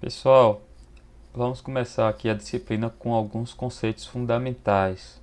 Pessoal, vamos começar aqui a disciplina com alguns conceitos fundamentais.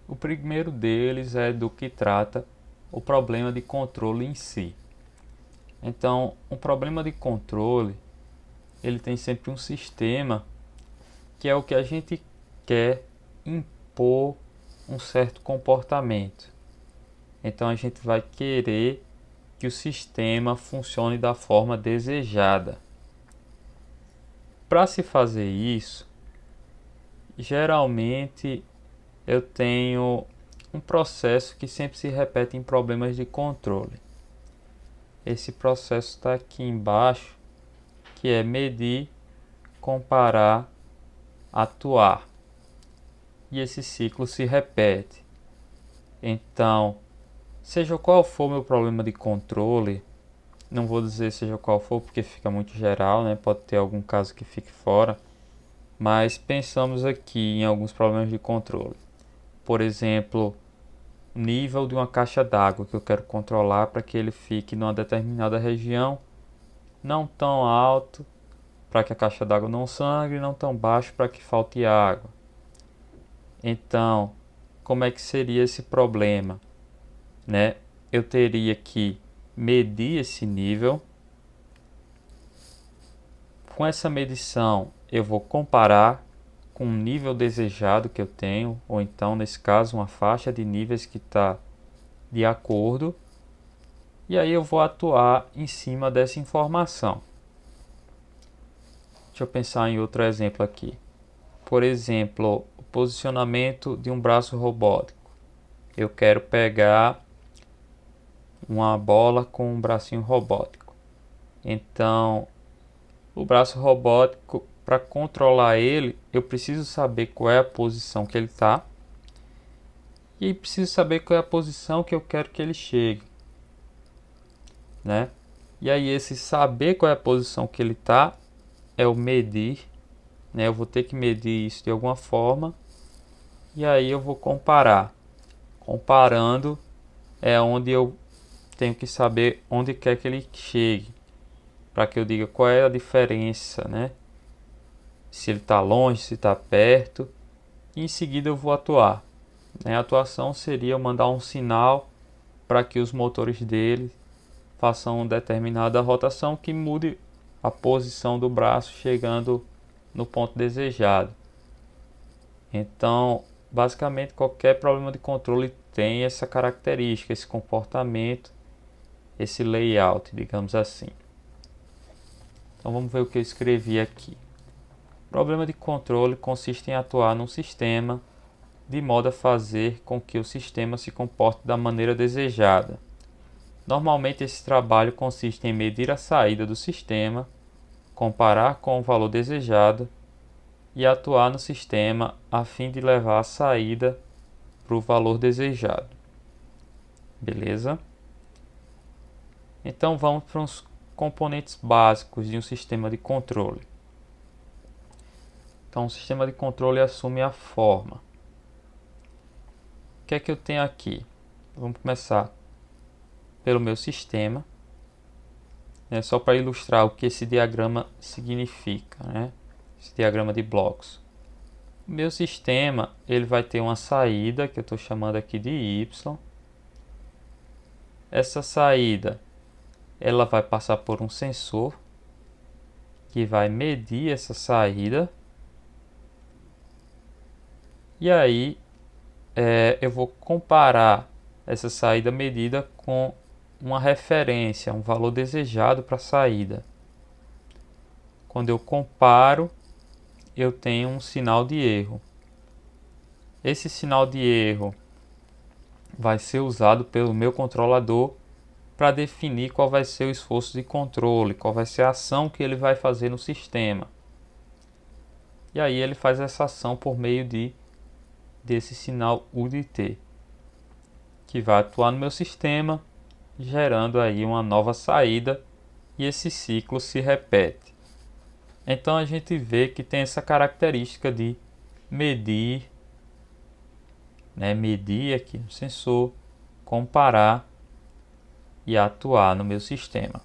O primeiro deles é do que trata o problema de controle em si. Então, um problema de controle, ele tem sempre um sistema que é o que a gente quer impor um certo comportamento. Então, a gente vai querer que o sistema funcione da forma desejada. Para se fazer isso, geralmente eu tenho um processo que sempre se repete em problemas de controle. Esse processo está aqui embaixo, que é medir, comparar, atuar. E esse ciclo se repete. Então, seja qual for o meu problema de controle, não vou dizer seja qual for porque fica muito geral, né? Pode ter algum caso que fique fora, mas pensamos aqui em alguns problemas de controle. Por exemplo, nível de uma caixa d'água que eu quero controlar para que ele fique numa determinada região, não tão alto para que a caixa d'água não sangre, não tão baixo para que falte água. Então, como é que seria esse problema, né? Eu teria que medir esse nível. Com essa medição, eu vou comparar com o nível desejado que eu tenho, ou então, nesse caso, uma faixa de níveis que está de acordo. E aí eu vou atuar em cima dessa informação. Deixa eu pensar em outro exemplo aqui. Por exemplo, o posicionamento de um braço robótico. Eu quero pegar uma bola com um bracinho robótico. Então, o braço robótico, para controlar ele, eu preciso saber qual é a posição que ele está. E preciso saber qual é a posição que eu quero que ele chegue, né? E aí esse saber qual é a posição que ele está é o medir, né? Eu vou ter que medir isso de alguma forma e aí eu vou comparar. Comparando é onde eu tenho que saber onde quer que ele chegue, para que eu diga qual é a diferença, né? Se ele está longe, se está perto. E em seguida eu vou atuar. A atuação seria eu mandar um sinal para que os motores dele façam uma determinada rotação que mude a posição do braço chegando no ponto desejado. Então, basicamente, qualquer problema de controle tem essa característica, esse comportamento, esse layout, digamos assim. Então, vamos ver o que eu escrevi aqui. O problema de controle consiste em atuar num sistema de modo a fazer com que o sistema se comporte da maneira desejada. Normalmente, esse trabalho consiste em medir a saída do sistema, comparar com o valor desejado e atuar no sistema a fim de levar a saída para o valor desejado. Beleza? Então vamos para os componentes básicos de um sistema de controle. Então o sistema de controle assume a forma. O que é que eu tenho aqui? Vamos começar pelo meu sistema, né, só para ilustrar o que esse diagrama significa, né? Esse diagrama de blocos. O meu sistema ele vai ter uma saída que eu estou chamando aqui de Y. Essa saída ela vai passar por um sensor que vai medir essa saída. E aí eu vou comparar essa saída medida com uma referência, um valor desejado para a saída. Quando eu comparo, eu tenho um sinal de erro. Esse sinal de erro vai ser usado pelo meu controlador para definir qual vai ser o esforço de controle, qual vai ser a ação que ele vai fazer no sistema. E aí ele faz essa ação por meio desse sinal UDT, que vai atuar no meu sistema, gerando aí uma nova saída e esse ciclo se repete. Então a gente vê que tem essa característica de medir, né, medir aqui no sensor, comparar e atuar no meu sistema.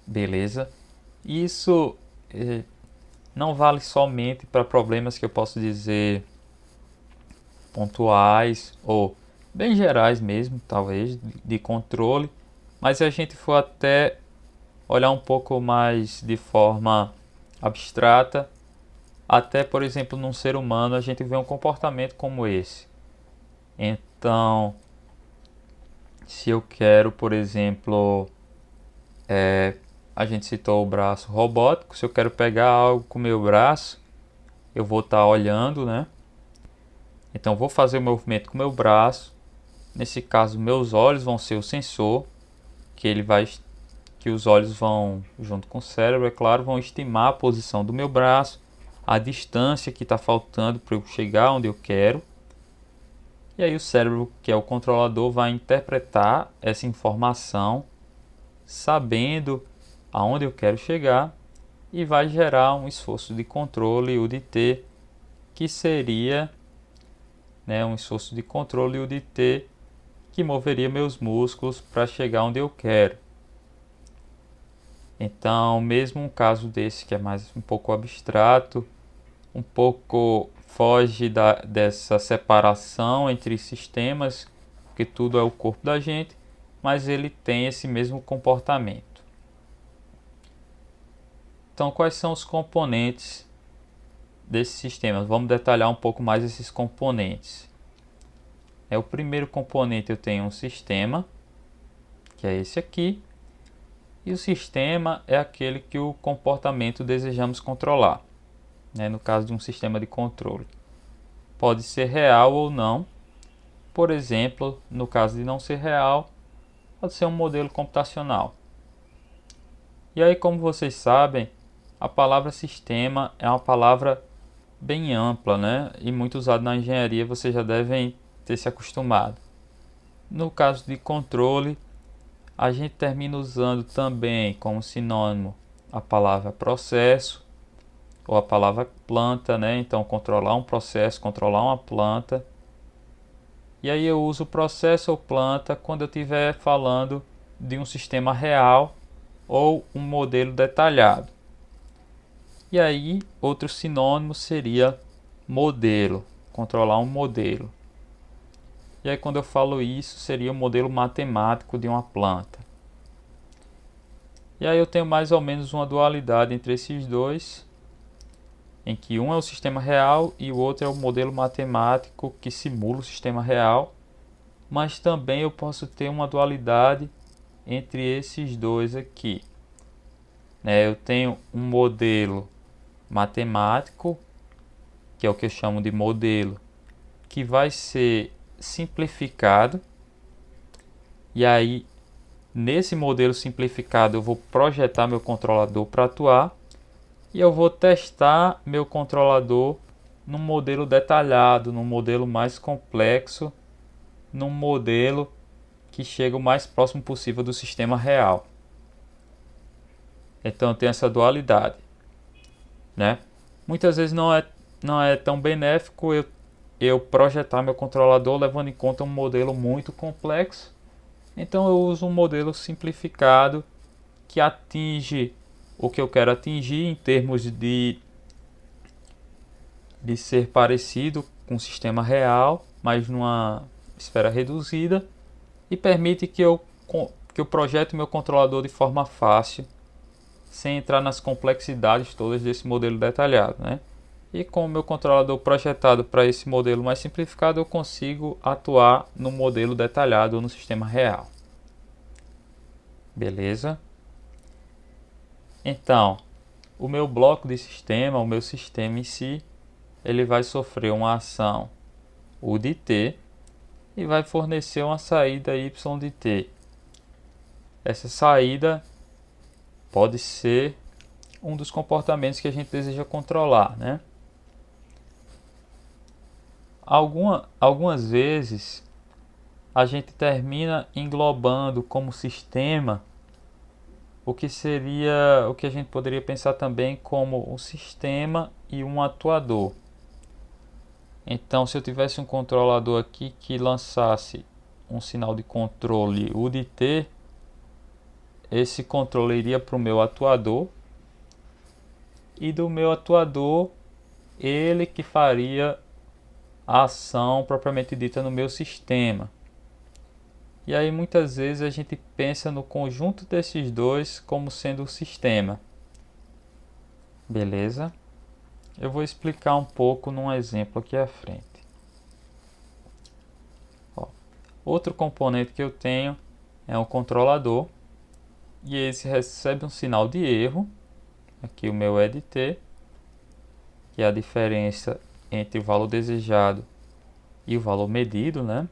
Beleza? Isso não vale somente para problemas que eu posso dizer pontuais ou bem gerais mesmo, talvez, de controle, mas se a gente for até olhar um pouco mais de forma abstrata, até por exemplo num ser humano a gente vê um comportamento como esse. Então, se eu quero, por exemplo, a gente citou o braço robótico, se eu quero pegar algo com o meu braço, eu vou estar olhando, né? Então vou fazer o movimento com o meu braço. Nesse caso, meus olhos vão ser o sensor, que os olhos vão, junto com o cérebro, é claro, vão estimar a posição do meu braço, a distância que está faltando para eu chegar onde eu quero. E aí o cérebro, que é o controlador, vai interpretar essa informação, sabendo aonde eu quero chegar, e vai gerar um esforço de controle, o de T, que seria, né, um esforço de controle, o de T, que moveria meus músculos para chegar onde eu quero. Então, mesmo um caso desse que é mais um pouco abstrato, um pouco foge dessa separação entre sistemas, porque tudo é o corpo da gente, mas ele tem esse mesmo comportamento. Então, quais são os componentes desses sistemas? Vamos detalhar um pouco mais esses componentes. O primeiro componente, eu tenho um sistema, que é esse aqui, e o sistema é aquele que o comportamento desejamos controlar, né? No caso de um sistema de controle. Pode ser real ou não. Por exemplo, no caso de não ser real, pode ser um modelo computacional. E aí, como vocês sabem, a palavra sistema é uma palavra bem ampla, né? E muito usada na engenharia, vocês já devem ter se acostumado. No caso de controle, a gente termina usando também como sinônimo a palavra processo ou a palavra planta, né? Então, controlar um processo, controlar uma planta. E aí eu uso processo ou planta quando eu estiver falando de um sistema real ou um modelo detalhado. E aí, outro sinônimo seria modelo, controlar um modelo. E aí, quando eu falo isso, seria o modelo matemático de uma planta. E aí eu tenho mais ou menos uma dualidade entre esses dois, em que um é o sistema real e o outro é o modelo matemático que simula o sistema real. Mas também eu posso ter uma dualidade entre esses dois aqui. Eu tenho um modelo matemático, que é o que eu chamo de modelo, que vai ser simplificado. E aí, nesse modelo simplificado, eu vou projetar meu controlador para atuar. E eu vou testar meu controlador num modelo detalhado, num modelo mais complexo, num modelo que chega o mais próximo possível do sistema real. Então tem essa dualidade, né? Muitas vezes não é tão benéfico eu projetar meu controlador levando em conta um modelo muito complexo. Então eu uso um modelo simplificado que atinge o que eu quero atingir em termos de ser parecido com o sistema real, mas numa esfera reduzida, e permite que eu projete meu controlador de forma fácil, sem entrar nas complexidades todas desse modelo detalhado, né? E com o meu controlador projetado para esse modelo mais simplificado, eu consigo atuar no modelo detalhado ou no sistema real. Beleza? Então, o meu bloco de sistema, o meu sistema em si, ele vai sofrer uma ação U de T e vai fornecer uma saída Y de T. Essa saída pode ser um dos comportamentos que a gente deseja controlar, né? Algumas vezes a gente termina englobando como sistema o que seria o que a gente poderia pensar também como um sistema e um atuador. Então, se eu tivesse um controlador aqui que lançasse um sinal de controle U de T, esse controle iria para o meu atuador, e do meu atuador, ele que faria a ação propriamente dita no meu sistema. E aí muitas vezes a gente pensa no conjunto desses dois como sendo o sistema. Beleza? Eu vou explicar um pouco num exemplo aqui à frente. Ó, outro componente que eu tenho é um controlador, e esse recebe um sinal de erro, aqui o meu EDT, que é a diferença entre o valor desejado e o valor medido, né?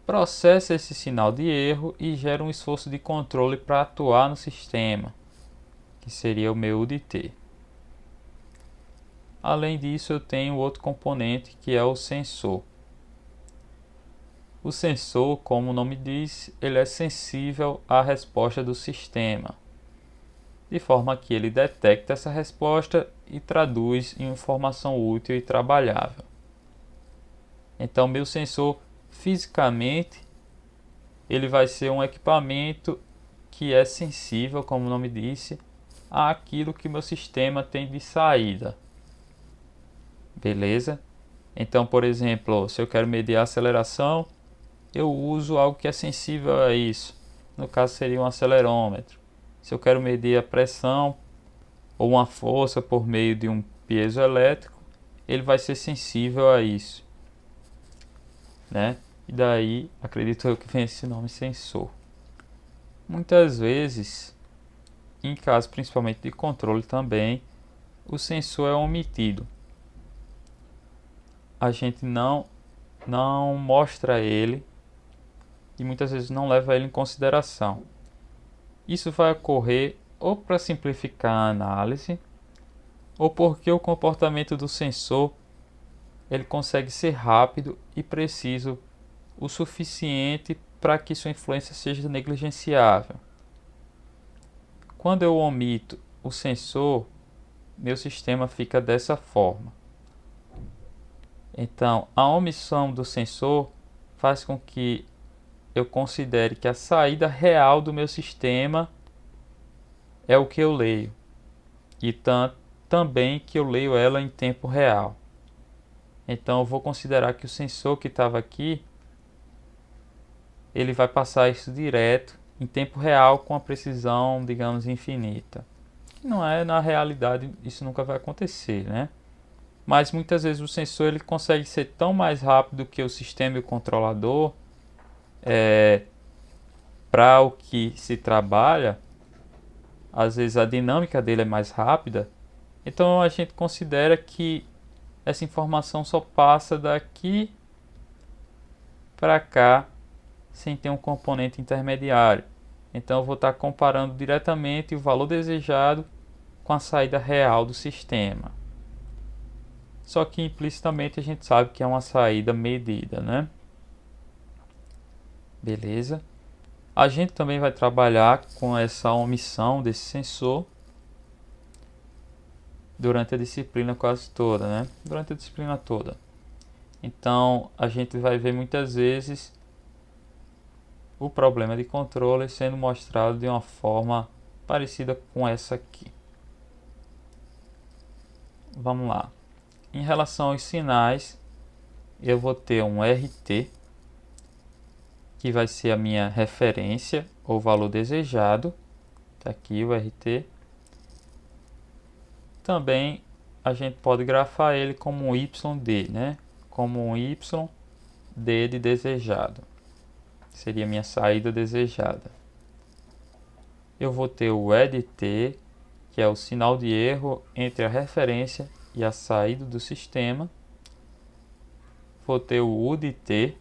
Processa esse sinal de erro e gera um esforço de controle para atuar no sistema, que seria o meu UDT. Além disso, eu tenho outro componente que é o sensor. O sensor, como o nome diz, ele é sensível à resposta do sistema, de forma que ele detecta essa resposta e traduz em informação útil e trabalhável. Então, meu sensor, fisicamente, ele vai ser um equipamento que é sensível, como o nome disse, àquilo que meu sistema tem de saída. Beleza? Então, por exemplo, se eu quero medir a aceleração, eu uso algo que é sensível a isso. No caso, seria um acelerômetro. Se eu quero medir a pressão ou uma força por meio de um piezoelétrico, ele vai ser sensível a isso, né? E daí, acredito eu que vem esse nome sensor. Muitas vezes, em caso principalmente de controle também, o sensor é omitido. A gente não mostra ele e muitas vezes não leva ele em consideração. Isso vai ocorrer ou para simplificar a análise, ou porque o comportamento do sensor ele consegue ser rápido e preciso o suficiente para que sua influência seja negligenciável. Quando eu omito o sensor, meu sistema fica dessa forma. Então, a omissão do sensor faz com que eu considere que a saída real do meu sistema é o que eu leio, e também que eu leio ela em tempo real. Então eu vou considerar que o sensor que estava aqui, ele vai passar isso direto em tempo real com a precisão, digamos, infinita. Não é, na realidade, isso nunca vai acontecer, né? Mas muitas vezes o sensor ele consegue ser tão mais rápido que o sistema e o controlador para o que se trabalha. Às vezes a dinâmica dele é mais rápida, então a gente considera que essa informação só passa daqui para cá sem ter um componente intermediário. Então eu vou estar comparando diretamente o valor desejado com a saída real do sistema. Só que implicitamente a gente sabe que é uma saída medida, né? Beleza? A gente também vai trabalhar com essa omissão desse sensor durante a disciplina quase toda, né? Durante a disciplina toda. Então, a gente vai ver muitas vezes o problema de controle sendo mostrado de uma forma parecida com essa aqui. Vamos lá. Em relação aos sinais, eu vou ter um RT, que vai ser a minha referência ou valor desejado. Está aqui o RT. Também a gente pode grafar ele como um YD, né? Como um YD de desejado. Seria a minha saída desejada. Eu vou ter o EDT, que é o sinal de erro entre a referência e a saída do sistema. Vou ter o UDT,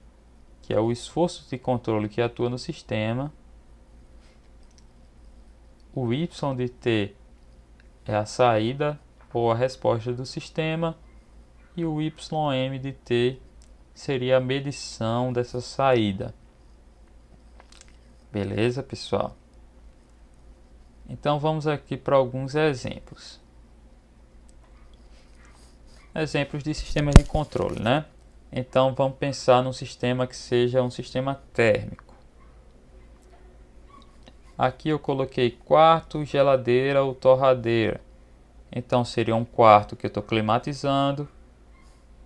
que é o esforço de controle que atua no sistema. O YDT é a saída ou a resposta do sistema. E o YMDT seria a medição dessa saída. Beleza, pessoal? Então vamos aqui para alguns exemplos. Exemplos de sistemas de controle, né? Então vamos pensar num sistema que seja um sistema térmico. Aqui eu coloquei quarto, geladeira ou torradeira. Então seria um quarto que eu estou climatizando,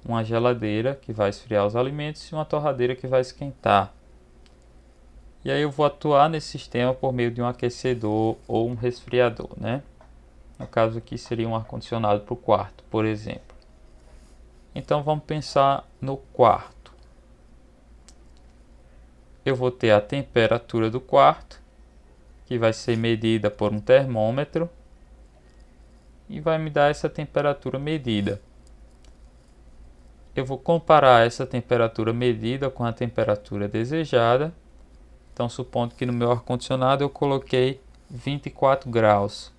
uma geladeira que vai esfriar os alimentos e uma torradeira que vai esquentar. E aí eu vou atuar nesse sistema por meio de um aquecedor ou um resfriador, né? No caso aqui seria um ar-condicionado para o quarto, por exemplo. Então vamos pensar no quarto. Eu vou ter a temperatura do quarto, que vai ser medida por um termômetro, e vai me dar essa temperatura medida. Eu vou comparar essa temperatura medida com a temperatura desejada. Então, supondo que no meu ar-condicionado eu coloquei 24 graus.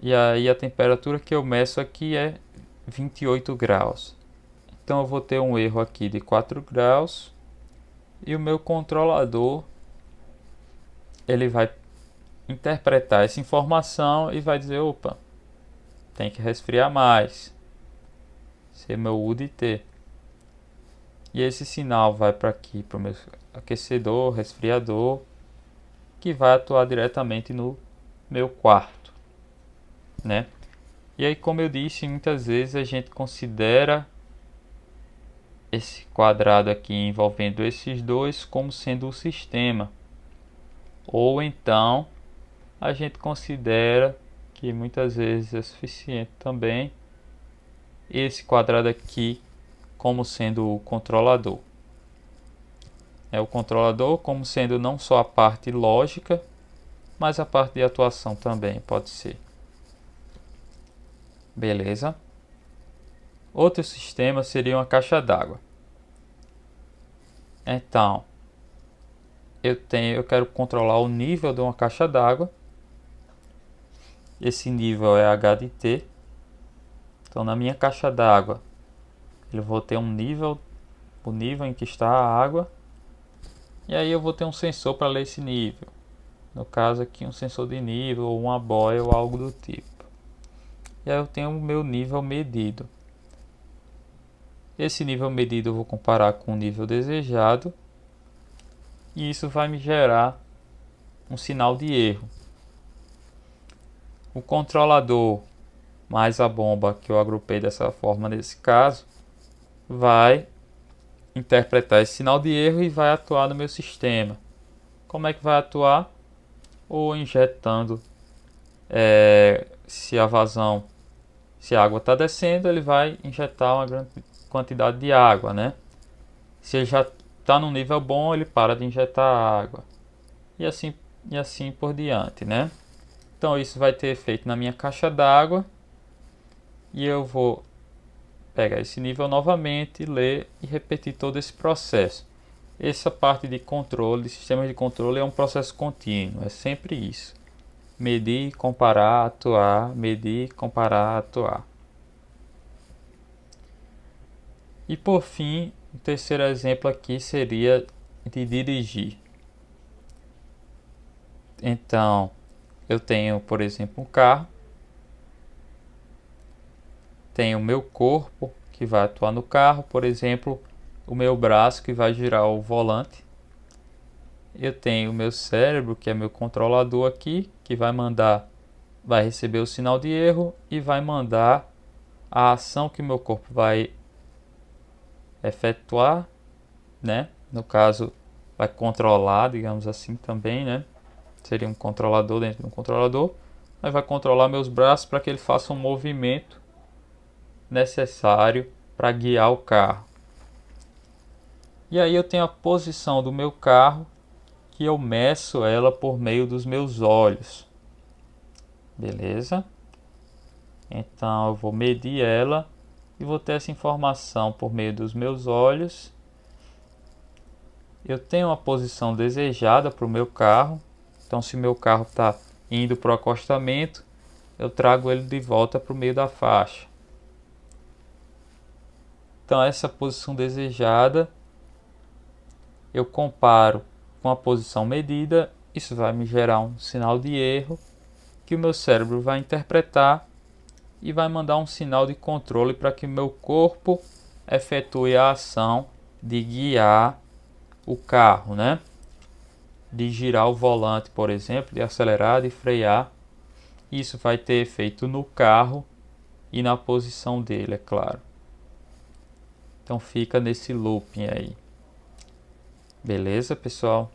E aí a temperatura que eu meço aqui é 28 graus. Então eu vou ter um erro aqui de 4 graus. E o meu controlador, ele vai interpretar essa informação e vai dizer, opa, tem que resfriar mais. Esse é meu UDT. E esse sinal vai para aqui, para o meu aquecedor, resfriador, que vai atuar diretamente no meu quarto, né? E aí, como eu disse, muitas vezes a gente considera esse quadrado aqui envolvendo esses dois como sendo o sistema. Ou então a gente considera que muitas vezes é suficiente também esse quadrado aqui como sendo o controlador. É o controlador como sendo não só a parte lógica, mas a parte de atuação também pode ser. Beleza? Outro sistema seria uma caixa d'água. Então, eu quero controlar o nível de uma caixa d'água. Esse nível é H de T. Então, na minha caixa d'água, eu vou ter um nível, o nível em que está a água. E aí eu vou ter um sensor para ler esse nível. No caso aqui, um sensor de nível, ou uma boia, ou algo do tipo. E aí eu tenho o meu nível medido. Esse nível medido eu vou comparar com o nível desejado. E isso vai me gerar um sinal de erro. O controlador mais a bomba, que eu agrupei dessa forma nesse caso, vai interpretar esse sinal de erro e vai atuar no meu sistema. Como é que vai atuar? Ou injetando, se a vazão, se a água está descendo, ele vai injetar uma grande quantidade de água, né? Se ele já está num nível bom, ele para de injetar água. E assim por diante, né? Então isso vai ter efeito na minha caixa d'água. E eu vou pegar esse nível novamente, ler e repetir todo esse processo. Essa parte de controle, de sistemas de controle, é um processo contínuo, é sempre isso. Medir, comparar, atuar, medir, comparar, atuar. E por fim, o terceiro exemplo aqui seria de dirigir. Então, eu tenho, por exemplo, um carro, tenho o meu corpo que vai atuar no carro, por exemplo, o meu braço que vai girar o volante. Eu tenho o meu cérebro, que é meu controlador aqui, que vai receber o sinal de erro e vai mandar a ação que meu corpo vai efetuar, né? No caso, vai controlar, digamos assim também, né? Seria um controlador dentro de um controlador, mas vai controlar meus braços para que ele faça um movimento necessário para guiar o carro. E aí eu tenho a posição do meu carro, que eu meço ela por meio dos meus olhos. Beleza? Então eu vou medir ela e vou ter essa informação por meio dos meus olhos. Eu tenho uma posição desejada para o meu carro. Então se meu carro está indo para o acostamento, eu trago ele de volta para o meio da faixa. Então essa posição desejada eu comparo com a posição medida. Isso vai me gerar um sinal de erro que o meu cérebro vai interpretar e vai mandar um sinal de controle para que o meu corpo efetue a ação de guiar o carro, né? De girar o volante, por exemplo, de acelerar, de frear. Isso vai ter efeito no carro e na posição dele, é claro. Então fica nesse looping aí. Beleza, pessoal?